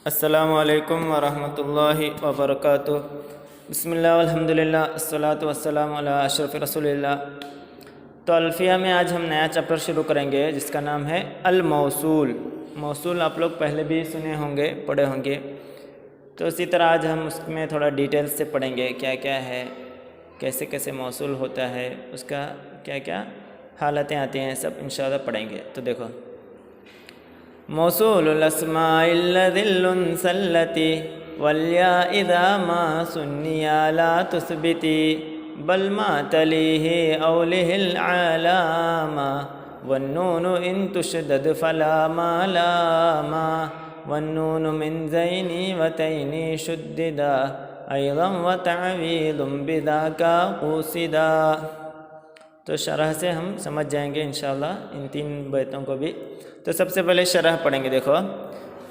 السلام علیکم ورحمۃ اللہ وبرکاتہ۔ بسم اللہ والحمد للہ الصلاۃ والسلام علی اشرف رسول اللہ۔ تو الفیہ میں آج ہم نیا چیپٹر شروع کریں گے جس کا نام ہے الموصول۔ موصول آپ لوگ پہلے بھی سنے ہوں گے، پڑھے ہوں گے، تو اسی طرح آج ہم اس میں تھوڑا ڈیٹیل سے پڑھیں گے کیا کیا ہے، کیسے کیسے موصول ہوتا ہے، اس کا کیا کیا حالتیں آتی ہیں، سب انشاءاللہ پڑھیں گے۔ تو دیکھو، موصول الاسماء الذی الانثلتی والیاء اذا ما سنیا لا تثبتی بل ما تلیہ اولہ العلاما والنون ان تشدد فلا ما لاما والنون من زین وتین شددا ایضا وتعویض بذاک قوسدا۔ تو شرح سے ہم سمجھ جائیں گے انشاءاللہ ان تین بیتوں کو بھی۔ تو سب سے پہلے شرح پڑھیں گے۔ دیکھو،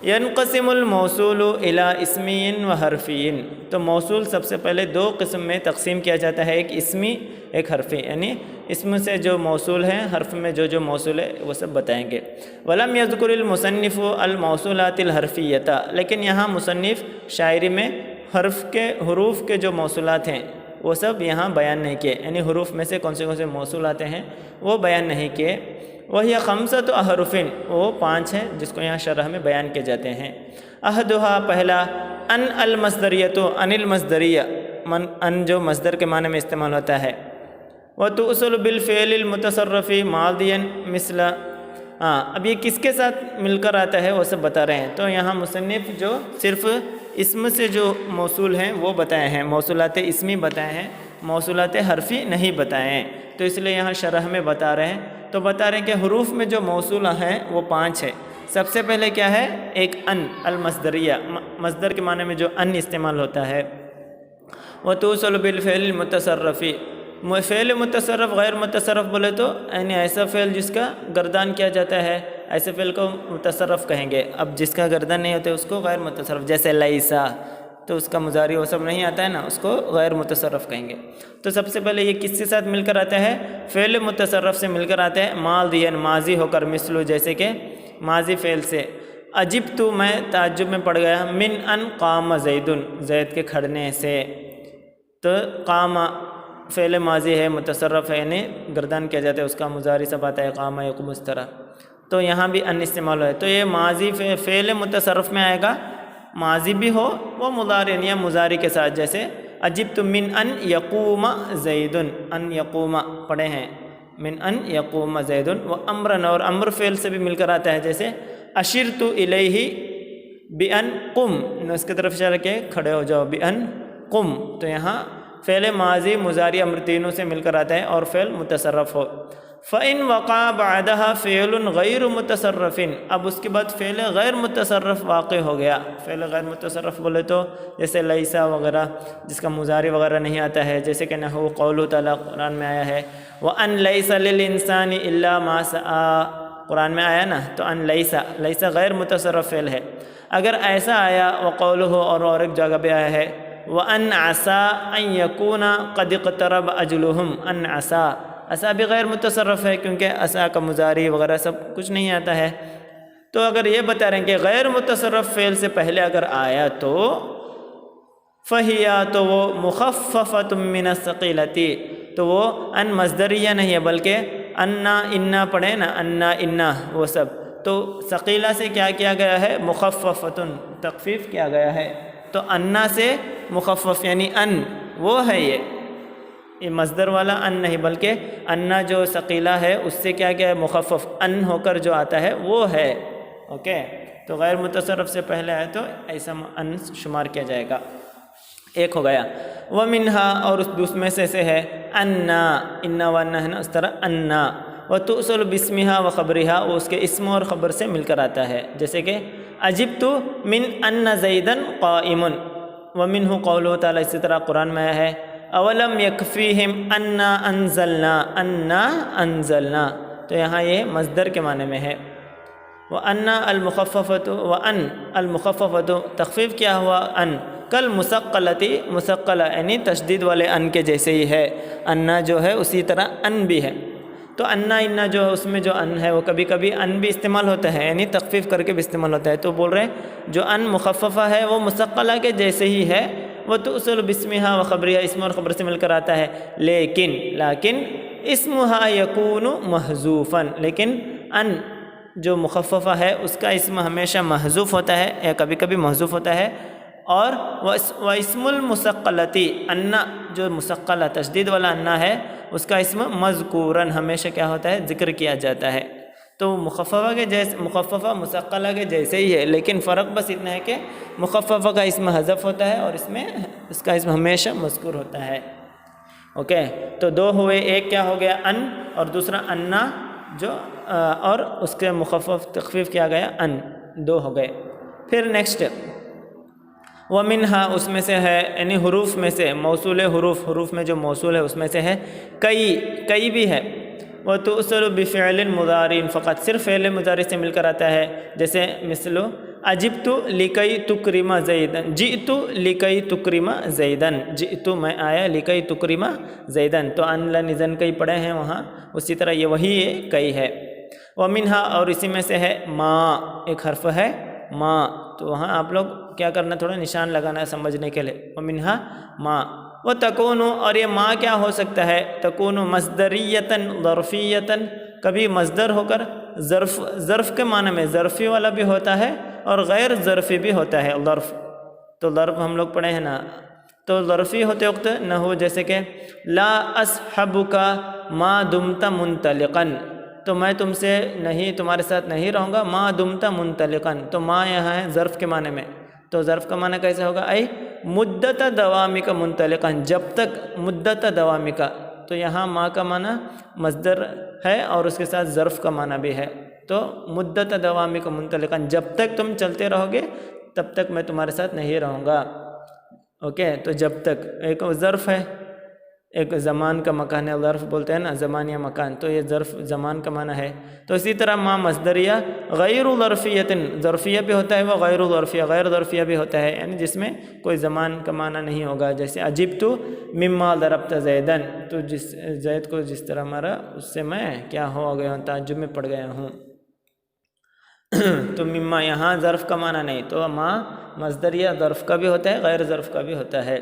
ینقسم الموصول الی اسمی و حرفی۔ تو موصول سب سے پہلے دو قسم میں تقسیم کیا جاتا ہے، ایک اسمی ایک حرفی، یعنی اسم سے جو موصول ہیں، حرف میں جو موصول ہے وہ سب بتائیں گے۔ ولم یذکر المصنف الموصولات الحرفیۃ، لیکن یہاں مصنف شاعری میں حروف کے جو موصولات ہیں وہ سب یہاں بیان نہیں کیے، یعنی حروف میں سے کون سے موصول آتے ہیں وہ بیان نہیں کیے۔ وہی خمسۃ احرف، وہ 5 ہیں جس کو یہاں شرح میں بیان کیے جاتے ہیں۔ احدھا، پہلا، ان المصدریۃ، ان المصدریہ، ان جو مصدر کے معنی میں استعمال ہوتا ہے۔ وتؤصل بالفعل المتصرف ماضیا مثل، اب یہ کس کے ساتھ مل کر آتا ہے وہ سب بتا رہے ہیں۔ تو یہاں مصنف جو صرف اسم سے جو موصول ہیں وہ بتائے ہیں، موصولات اسمی بتائے ہیں، موصولات حرفی نہیں بتائے ہیں، تو اس لیے یہاں شرح میں بتا رہے ہیں۔ تو بتا رہے ہیں کہ حروف میں جو موصول ہیں وہ 5 ہے۔ سب سے پہلے کیا ہے؟ ایک ان المصدریہ، مصدر کے معنی میں جو ان استعمال ہوتا ہے۔ وتوصل بالفعل المتصرف، فعل متصرف غیر متصرف بولے تو یعنی ایسا فعل جس کا گردان کیا جاتا ہے، ایسے فعل کو متصرف کہیں گے۔ اب جس کا گردان نہیں ہوتا اس کو غیر متصرف، جیسے لیسا، تو اس کا مضارع وہ سب نہیں آتا ہے نا، اس کو غیر متصرف کہیں گے۔ تو سب سے پہلے یہ کس کے ساتھ مل کر آتا ہے؟ فعل متصرف سے مل کر آتا ہے، ماضی ماضی ہو کر، مثلو جیسے کہ ماضی فعل سے، عجبت میں تعجب میں پڑ گیا، من ان قام زید، زید کے کھڑنے سے۔ تو قام فعل ماضی ہے، متصرف ہے، یعنی گردان کیا جاتا ہے، اس کا مضارع سب آتا ہے، قام یقوم اس طرح۔ تو یہاں بھی ان استعمال ہے، تو یہ ماضی فعل متصرف میں آئے گا، ماضی بھی ہو وہ مضارع یا مضارع کے ساتھ، جیسے عجبت من ان یقوم زید، ان یقوم پڑھے ہیں، من ان یقوم زید۔ و امرن، اور امر فعل سے بھی مل کر آتا ہے، جیسے اشرت الیہ بان قم، اس کی طرف اشارہ کہ کھڑے ہو جاؤ، بان قم۔ تو یہاں فعل ماضی مضارع امر تینوں سے مل کر آتا ہے اور فعل متصرف ہو۔ فَإِن وَقَعَ بَعْدَهَا فِعْلٌ غَيْرُ مُتَصَرِّفٍ، اب اس کے بعد فعل غیر متصرف واقع ہو گیا۔ فعل غیر متصرف بولے تو جیسے لیسا وغیرہ جس کا مضارع وغیرہ نہیں آتا ہے، جیسے کہ نحو قول تعالیٰ قرآن میں آیا ہے، وَأَن لَيْسَ لِلْإِنسَانِ إِلَّا مَا سَعَىٰ، قرآن میں آیا نا، تو ان لیسا، لیسا غیر متصرف فعل ہے۔ اگر ایسا آیا وقولہ، اور ایک جگہ پہ آیا ہے وَأَنْ عَسَىٰ أَن يَكُونَ قَدِ اقْتَرَبَ أَجَلُهُمْ، ان عَسَىٰ، عسیٰ بھی غیر متصرف ہے کیونکہ عسیٰ کا مضارع وغیرہ سب کچھ نہیں آتا ہے۔ تو اگر یہ بتا رہے ہیں کہ غیر متصرف فعل سے پہلے اگر آیا تو فَهِيَا، تو وہ مُخَفَّفَةٌ مِّنَ الثَّقِيلَةِ، تو وہ ان مصدریہ نہیں ہے بلکہ انا انا پڑھے نا، انا انا وہ سب، تو ثقیلہ سے کیا کیا گیا ہے؟ مخففتن، تخفیف کیا گیا ہے۔ تو انا سے مخفف یعنی ان وہ ہے، یہ مصدر والا ان نہیں بلکہ انا جو ثقیلہ ہے اس سے کیا ہے؟ مخفف، ان ہو کر جو آتا ہے وہ ہے۔ اوکے، تو غیر متصرف سے پہلے آئے تو ایسا ان شمار کیا جائے گا۔ ایک ہو گیا۔ وَمِنْهَا، اور اس دوسرے سے ہے انا، انا و انا ہے نا، اس طرح انا۔ وَتُؤْصَلُ بِاسْمِهَا وَخَبْرِهَا، وہ اس کے اسم اور خبر سے مل کر آتا ہے، جیسے کہ عجبت من ان زیدن قائم۔ وَمِنْهُ قَوْلُهُ تعالیٰ، اسی طرح قرآن میں آیا ہے اولم یکفیہم انا انزلنا، انا انزلنا، تو یہاں یہ مصدر کے معنی میں ہے۔ وَأَنَّ الْمُخَفَّفَةُ، وَأَنْ الْمُخَفَّفَةُ، تخفیف کیا ہوا؟ ان، کل مسقلتی، مسقلہ یعنی تشدید والے ان کے جیسے ہی ہے، انا جو ہے اسی طرح ان بھی ہے۔ تو انا انا جو ہے اس میں جو ان ہے وہ کبھی کبھی ان بھی استعمال ہوتا ہے، یعنی تخفیف کر کے بھی استعمال ہوتا ہے، تو بول رہے ہیں جو ان مخففہ ہے وہ مثقلہ کے جیسے ہی ہے، وہ توصل باسمہا و خبرہا، اسم اور خبر سے مل کر آتا ہے، لیکن اسمہا یکون محذوفا، لیکن ان جو مخففہ ہے اس کا اسم ہمیشہ محذوف ہوتا ہے یا کبھی کبھی محذوف ہوتا ہے، اور وہ اسم المثقلتی، انا جو مثقلہ تشدید والا انا ہے اس کا اسم مذکورن ہمیشہ کیا ہوتا ہے، ذکر کیا جاتا ہے۔ تو مخففہ کے جیسے، مخففہ مثقلہ کے جیسے ہی ہے، لیکن فرق بس اتنا ہے کہ مخففہ کا اسم حذف ہوتا ہے اور اس میں اس کا اسم ہمیشہ مذکور ہوتا ہے۔ اوکے، تو دو ہوئے، ایک کیا ہو گیا ان، اور دوسرا انا جو اور اس کے مخفف تخفیف کیا گیا ان، دو ہو گئے۔ پھر نیکسٹ ومنہا، اس میں سے ہے، یعنی حروف میں سے، موصول حروف میں جو موصول ہے اس میں سے ہے کئی بھی ہے، وتوصل بفعل مضارع فقط، صرف فعل مضارع سے مل کر آتا ہے، جیسے مثل اجبت لکی تکرم زیدن، جئت لکی تکرم زیدن، جئت میں آیا، لکی تکرم زیدن، تو ان لن اذن کئی پڑھے ہیں وہاں، اسی طرح یہ وہی کئی ہے۔ ومنہا، اور اسی میں سے ہے ما، ایک حرف ہے ما، تو وہاں آپ لوگ کیا کرنا، تھوڑا نشان لگانا ہے سمجھنے کے لیے، ومنہا ما، وتکون، اور یہ ما کیا ہو سکتا ہے، تکون مصدریتاً ظرفیتاً، کبھی مصدر ہو کر ظرف کے معنی میں ظرفی والا بھی ہوتا ہے اور غیر ظرفی بھی ہوتا ہے، ظرف، تو ظرف ہم لوگ پڑھے ہیں نا، تو ظرفی ہوتے وقت نہ ہو، جیسے کہ لا اصحبک ما دمت منطلقا، تو میں تم سے نہیں، تمہارے ساتھ نہیں رہوں گا، ما دمت منطلقا، تو ما یہاں ہے ظرف کے معنی میں، تو ظرف کا معنی کیسے ہوگا، ای مدت دوامک منطلقا، جب تک، مدت دوامک، تو یہاں ما کا معنی مصدر ہے اور اس کے ساتھ ظرف کا معنی بھی ہے، تو مدت دوامک منطلقا، جب تک تم چلتے رہو گے تب تک میں تمہارے ساتھ نہیں رہوں گا۔ اوکے، تو جب تک ایک ظرف ہے، ایک زمان کا مکان ہے، ظرف بولتے ہیں نا، زمان یا مکان، تو یہ ظرف زمان کا معنی ہے۔ تو اسی طرح ما مصدریہ غیر ظرفیت، ظرفیہ بھی ہوتا ہے، وہ غیر ظرفیہ، غیر ظرفیہ بھی ہوتا ہے، یعنی جس میں کوئی زمان کا معنی نہیں ہوگا، جیسے عجبت مما ضربت زیدن، تو جس زید کو جس طرح مارا اس سے میں کیا ہو گیا ہوں، تعجب میں پڑ گیا ہوں۔ تو مما یہاں ظرف کا معنی نہیں، تو ما مصدریہ ظرف کا بھی ہوتا ہے، غیر ظرف کا بھی ہوتا ہے۔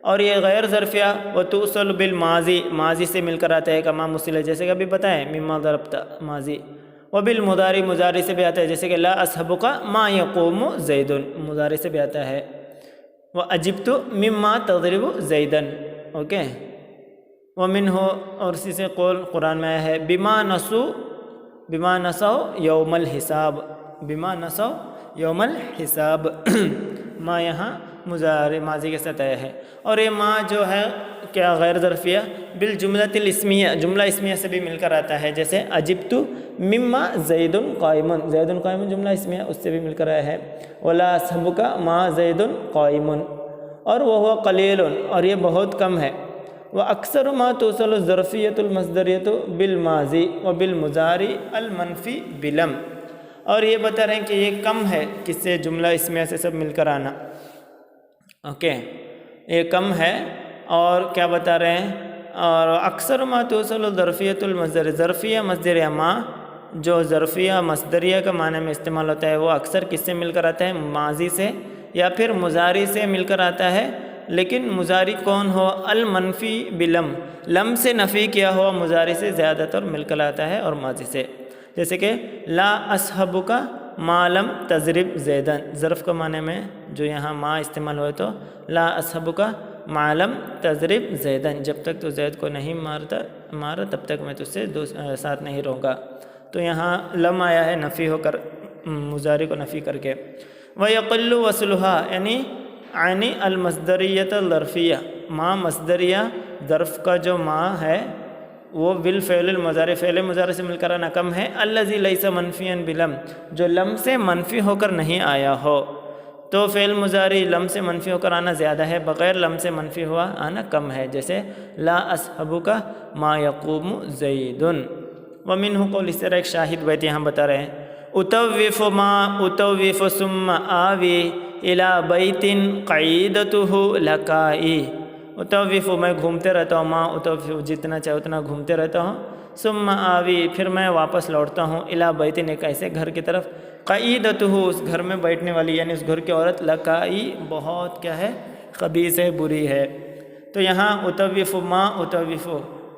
اور یہ غیر ظرفیہ وتوصل بالماضی، ماضی سے مل کر آتا ہے، کما مصل، جیسے کہ ابھی بتائیں مما ضربت ماضی، وبالمضارع، مضارع سے بھی آتا ہے، جیسے کہ لا اصحبک ما یقوم زید، مضارع سے بھی آتا ہے، واجبت مما تضرب زیدن۔ اوکے، ومنہ، اور اسی سے قول قرآن میں آیا ہے، بما نسوا یوم الحساب، بما نسوا یوم الحساب، ما یہاں مضارع ماضی کے ساتھ آیا ہے۔ اور یہ ما جو ہے کیا غیر ظرفیہ بالجملۃ الاسمیہ، جملہ اسمیہ سے بھی مل کر آتا ہے، جیسے عجبت مما زید قائم، زید قائم جملہ اسمیہ اس سے بھی مل کر آیا ہے، ولا اصحبک ما زید قائم، اور وہ قلیل، اور یہ بہت کم ہے، واکثر ما توصل الظرفیۃ المصدریۃ بالماضی وبالمضارع المنفی بلم، اور یہ بتا رہے ہیں کہ یہ کم ہے، کس سے، جملہ اسمیہ سے سب مل کر آنا۔ اوکے، یہ کم ہے، اور کیا بتا رہے ہیں، اور اکثر ما توصل الظرفیۃ المصدر، ظرفیہ مصدریہ ما جو ظرفیہ مصدریہ کا معنی میں استعمال ہوتا ہے، وہ اکثر کس سے مل کر آتا ہے، ماضی سے یا پھر مضارع سے مل کر آتا ہے، لیکن مضارع کون ہو، المنفی بلم، لم سے نفی کیا ہوا مضارع سے زیادہ تر مل کر آتا ہے، اور ماضی سے، جیسے کہ لا اصحبک ما لم تضرب زیدن، ظرف کا معنی میں جو یہاں ما استعمال ہوئے، تو لا اصحبک ما لم تضرب زیدن، جب تک تو زید کو نہیں مارا تب تک میں تجھ سے ساتھ نہیں رہوں گا، تو یہاں لم آیا ہے نفی ہو کر، مضارع کو نفی کر کے۔ وَيَقِلُّ وَصْلُهَا، یعنی المصدریۃ الظرفیہ، ما مصدریہ ظرف کا جو ما ہے وہ بالفعل المضارع، فعل مضارع سے مل کر آنا کم ہے، الذی لیس منفیا بلم، جو لم سے منفی ہو کر نہیں آیا ہو، تو فعل مضارع لم سے منفی ہو کر آنا زیادہ ہے، بغیر لم سے منفی ہوا آنا کم ہے، جیسے لا اصحبک ما یقوم زید۔ ومنہ قول، اس طرح ایک شاہد بیت یہاں بتا رہے ہیں، اطوف ما اطوف ثم آوی الی بیت قعیدتہ لکائی، اطوف میں گھومتے رہتا ہوں، ما اطوف جتنا چاہے اتنا گھومتے رہتا ہوں، ثم آوی پھر میں واپس لوٹتا ہوں الی بیتن ایک ایسے گھر کی طرف قعیدتہ اس گھر میں بیٹھنے والی یعنی اس گھر کی عورت لکائی بہت کیا ہے خبیث ہے بری ہے۔ تو یہاں اتوف ما اتوف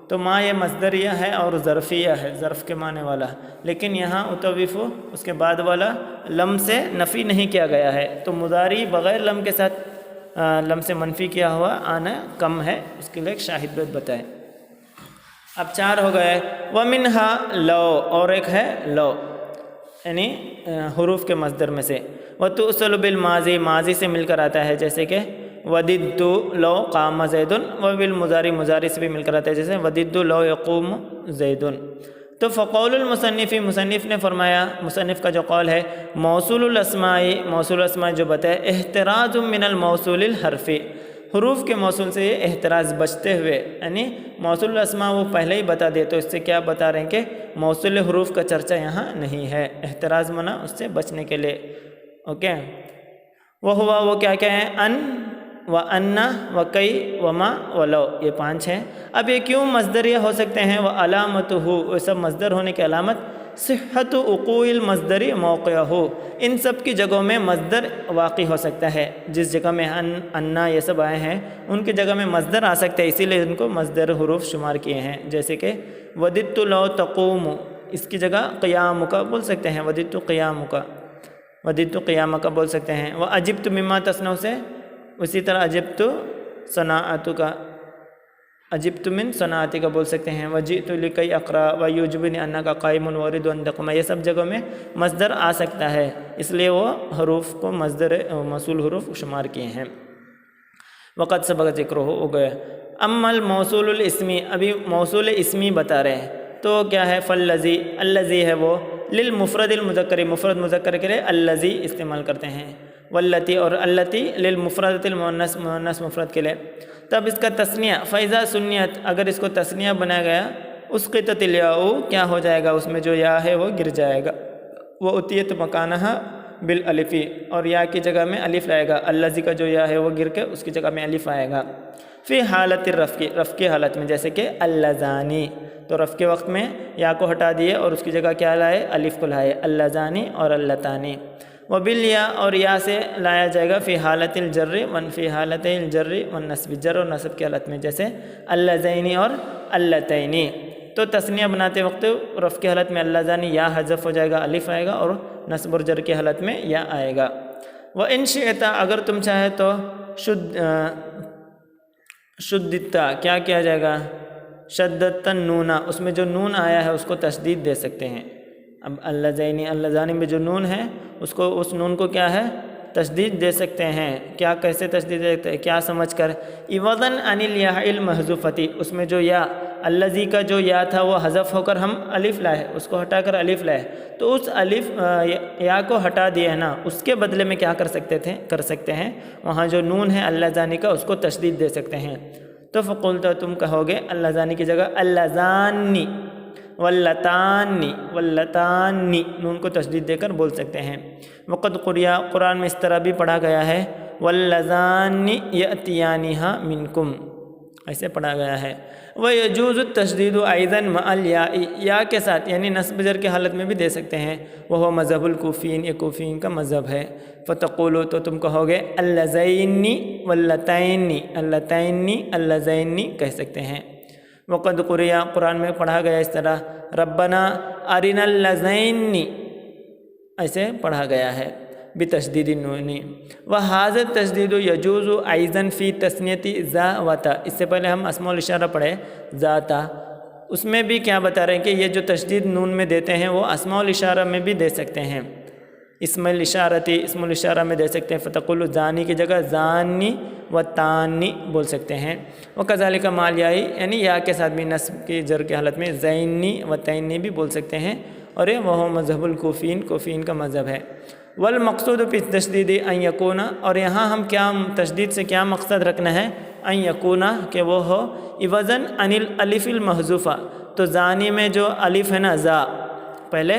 تو ما یہ مصدریہ ہے اور ظرفیہ ہے ظرف کے معنی والا، لیکن یہاں اتوف اس کے بعد والا لم سے نفی نہیں کیا گیا ہے، تو مضارع بغیر لم کے ساتھ لم سے منفی کیا ہوا آنا کم ہے، اس کے لیے ایک شاہد بیت بتائے۔ اب 4 ہو گئے وَمِنْهَا لو اور ایک ہے لو یعنی حروف کے مصدر میں سے، وَتُؤْصَلُ بِالْمَاضِي ماضی سے مل کر آتا ہے جیسے کہ وَدِدُّ لو قام زیدٌ، وَبِالْمُضَارِعِ مضارع سے بھی مل کر آتا ہے جیسے وَدِدُّ لو يقوم زیدٌ۔ تو فقول المصنف مصنف نے فرمایا، مصنف کا جو قول ہے موصول الاسماء جو بتائے احتراز من الموصول الحرفی، حروف کے موصول سے یہ احتراز بچتے ہوئے، یعنی موصول الاسماء وہ پہلے ہی بتا دے تو اس سے کیا بتا رہے ہیں کہ موصول حروف کا چرچا یہاں نہیں ہے، احتراز منع اس سے بچنے کے لیے۔ اوکے، وہ کیا ہے ان و انا و کئی و ما و لو، یہ 5 ہیں۔ اب یہ کیوں مصدریہ ہو سکتے ہیں؟ وہ علامت ہو، وہ سب مصدر ہونے کی علامت صحت وقوع المصدری موقع ہو، ان سب کی جگہوں میں مصدر واقع ہو سکتا ہے، جس جگہ میں انا یہ سب آئے ہیں ان کی جگہ میں مصدر آ سکتے ہیں، اسی لیے ان کو مصدر حروف شمار کیے ہیں۔ جیسے کہ وددت لو تقوم، اس کی جگہ قیام کا بول سکتے ہیں، وددت قیام کا، وددت قیام کا بول سکتے ہیں۔ وہ عجبت مما تصنع سے اسی طرح عجبت صناعت کا، عجبت من صناعتی کا بول سکتے ہیں۔ وجئت لکی اقرا ویوجبنی انا کا قائم وارد اندقما، یہ سب جگہوں میں مصدر آ سکتا ہے، اس لیے وہ حروف کو مصدر موصول حروف شمار کیے ہیں۔ وقت سبق ذکر ہو گیا۔ اما الموصول الاسمی، ابھی موصول اسمی بتا رہے ہیں، تو کیا ہے فالذی، الذی ہے وہ للمفرد المذکر، مفرد مذکر کے لیے الذی استعمال کرتے ہیں، واللتی اور اللتی للمفردۃ المؤنث، مؤنث مفرد کے لیے۔ تب اس کا تثنیہ فیضا سنیت، اگر اس کو تثنیہ بنایا گیا اسقطت الیاء، کیا ہو جائے گا، اس میں جو یا ہے وہ گر جائے گا۔ وہ اتیت مکانہا بالالفی، اور یا کی جگہ میں الف لائے گا، الذی کا جو یا ہے وہ گر کے اس کی جگہ میں الف آئے گا۔ فی حالت الرفع، رفع کی حالت میں، جیسے کہ اللذانی، تو رفع کے وقت میں یا کو ہٹا دیے اور اس کی جگہ کیا لائے، الف کو لائے، اللذانی اور اللتانی۔ وبالیا، اور یا سے لایا جائے گا فی حالت الجر فی حالت الجر والنصب، جر اور نصب کی حالت میں، جیسے اللذینی اور اللتینی۔ تو تثنیہ بناتے وقت رفع کی حالت میں اللذانی یا حذف ہو جائے گا، الف آئے گا، اور نصب اور جر کی حالت میں یا آئے گا۔ وَإِن شِئْتَ، اگر تم چاہے تو شدتا، کیا کیا جائے گا، شدتا نونا، اس میں جو نون آیا ہے اس کو تشدید دے سکتے ہیں۔ اب اللذینی، اللذانی میں جو نون ہے اس کو، اس نون کو کیا ہے تشدید دے سکتے ہیں۔ کیا کیسے تشدید دے سکتے ہیں، کیا سمجھ کر، عوضاً عن الیاء المحذوفۃ، اس میں جو یا الذی کا جو یا تھا وہ حذف ہو کر ہم الف لائے، اس کو ہٹا کر الف لائے، تو اس الف یا کو ہٹا دیا ہے نا، اس کے بدلے میں کیا کر سکتے ہیں، وہاں جو نون ہے اللذانی کا اس کو تشدید دے سکتے ہیں۔ تو فقلت، تم کہو گے اللذانی کی جگہ اللذانی، واللتانی، واللتانی، نون کو تشدید دے کر بول سکتے ہیں۔ وقد قریا، قرآن میں اس طرح بھی پڑھا گیا ہے، واللذانی یأتیانہا منکم، ایسے پڑھا گیا ہے۔ وَيَجُوزُ التَّشْدِيدُ أَيْضًا مَعَ الْيَاءِ، یا کے ساتھ یعنی نصب جر کی حالت میں بھی دے سکتے ہیں۔ وہ مذہب الکوفین، یہ کوفین کا مذہب ہے۔ فَتَقُولُ، تو تم کہو گے اللذینی واللتینی، اللتینی اللذینی کہہ سکتے ہیں۔ وقد قریا، قرآن میں پڑھا گیا اس طرح، ربنا ارنا اللذینی، ایسے پڑھا گیا ہے بتشدید النون۔ وہذا التشدید یجوز ایضا فی تثنیۃ ذا و تا، اس سے پہلے ہم اسماء الاشارہ پڑھے ذاتا، اس میں بھی کیا بتا رہے ہیں کہ یہ جو تشدید نون میں دیتے ہیں وہ اسماء الاشارہ میں بھی دے سکتے ہیں، اسم الاشارتی، اسم الاشارہ میں دے سکتے ہیں۔ فتقول زانی کی جگہ زانی و تانی بول سکتے ہیں۔ وکذالک مع الیاء، یعنی یا کے ساتھ بھی نصب کی جر کی حالت میں زینی و تینی بھی بول سکتے ہیں، اور یہ وہ مذہب الکوفین، کوفین کا مذہب ہے۔ والمقصود فی التشدید ان یکون، اور یہاں ہم کیا تشدید سے کیا مقصد رکھنا ہے، ان یکون، کہ وہ ہو عوضاً عن الالف المحذوفہ، تو زانی میں جو الف ہے نا زا، پہلے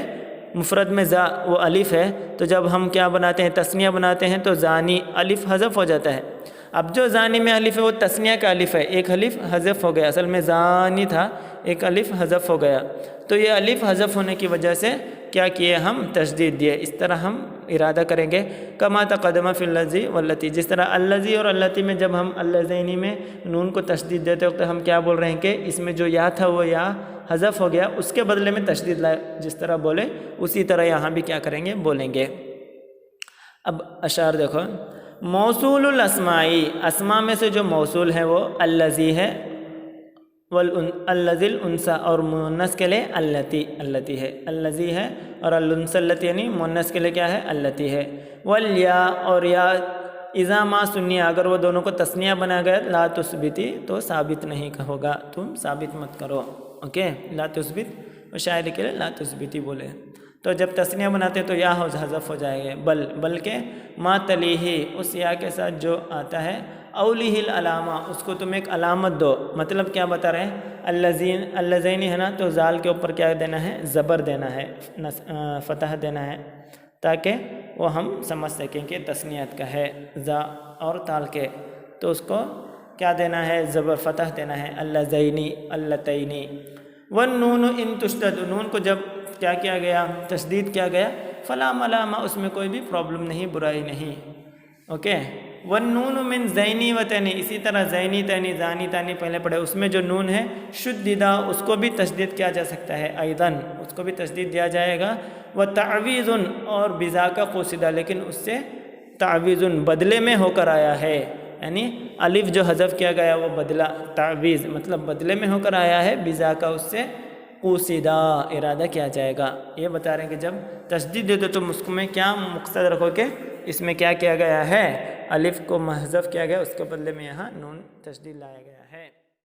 مفرد میں زا وہ الف ہے، تو جب ہم کیا بناتے ہیں تثنیہ بناتے ہیں تو زانی الف حذف ہو جاتا ہے۔ اب جو زانی میں الف ہے وہ تثنیہ کا الف ہے، ایک الف حذف ہو گیا، اصل میں زانی تھا، ایک الف حذف ہو گیا، تو یہ الف حذف ہونے کی وجہ سے کیا کیے ہم تشدید دیے، اس طرح ہم ارادہ کریں گے کما تقدم فی اللذی واللتی، جس طرح اللذی اور اللتی میں جب ہم اللذینی میں نون کو تشدید دیتے وقت ہم کیا بول رہے ہیں کہ اس میں جو یا تھا وہ یا حذف ہو گیا، اس کے بدلے میں تشدید لائے، جس طرح بولے اسی طرح یہاں بھی کیا کریں گے، بولیں گے۔ اب اشعار دیکھو، موصول الاسمائی، اسماء میں سے جو موصول ہے وہ اللذی ہے، اللذی الانثی، اور مؤنث کے لیے اللتی ہے، اللذی ہے، اور الانثی اللتی یعنی مؤنث کے لیے کیا ہے، اللتی ہے۔ والیا، اور یا اذا ما سنیا، اگر وہ دونوں کو تثنیہ بنا گیا لا تثبتی، تو ثابت نہیں ہوگا، تم ثابت مت کرو، اوکے، لا تثبت، وہ شاعر کے لیے لا تثبتی بولے، تو جب تثنیہ بناتے تو یا حذف ہو جائے گا، بلکہ ما تلیہی، اس یا کے ساتھ جو آتا ہے، اولیہ العلامہ، اس کو تم ایک علامت دو، مطلب کیا بتا رہے ہیں، اللذین ہے نا، تو زال کے اوپر کیا دینا ہے، زبر دینا ہے، فتح دینا ہے، تاکہ وہ ہم سمجھ سکیں کہ تثنیت کا ہے، زا اور تال کے، تو اس کو کیا دینا ہے، زبر فتح دینا ہے، اللذینی، اللتینی۔ والنون ان تشدد، نون کو جب کیا کیا گیا، تشدید کیا گیا، فلا ملامہ، اس میں کوئی بھی پرابلم نہیں، برائی نہیں، اوکے۔ والنون من زینی و تینی، اسی طرح زینی تینی زانی تانی پہلے پڑھے، اس میں جو نون ہے شددہ، اس کو بھی تشدید کیا جا سکتا ہے، ایضاً اس کو بھی تشدید دیا جائے گا۔ وتعویض، اور بذاک قصدہ، لیکن اس سے تعویض بدلے میں ہو کر آیا ہے، یعنی الف جو حذف کیا گیا وہ بدلہ، تعویض مطلب بدلے میں ہو کر آیا ہے، بذاک اس سے قصدہ ارادہ کیا جائے گا۔ یہ بتا رہے ہیں کہ جب تشدید دے دو تو اس میں کیا مقصد رکھو کہ اس میں کیا کیا گیا ہے، الف کو محذف کیا گیا، اس کے بدلے میں یہاں نون تشدید لایا گیا ہے۔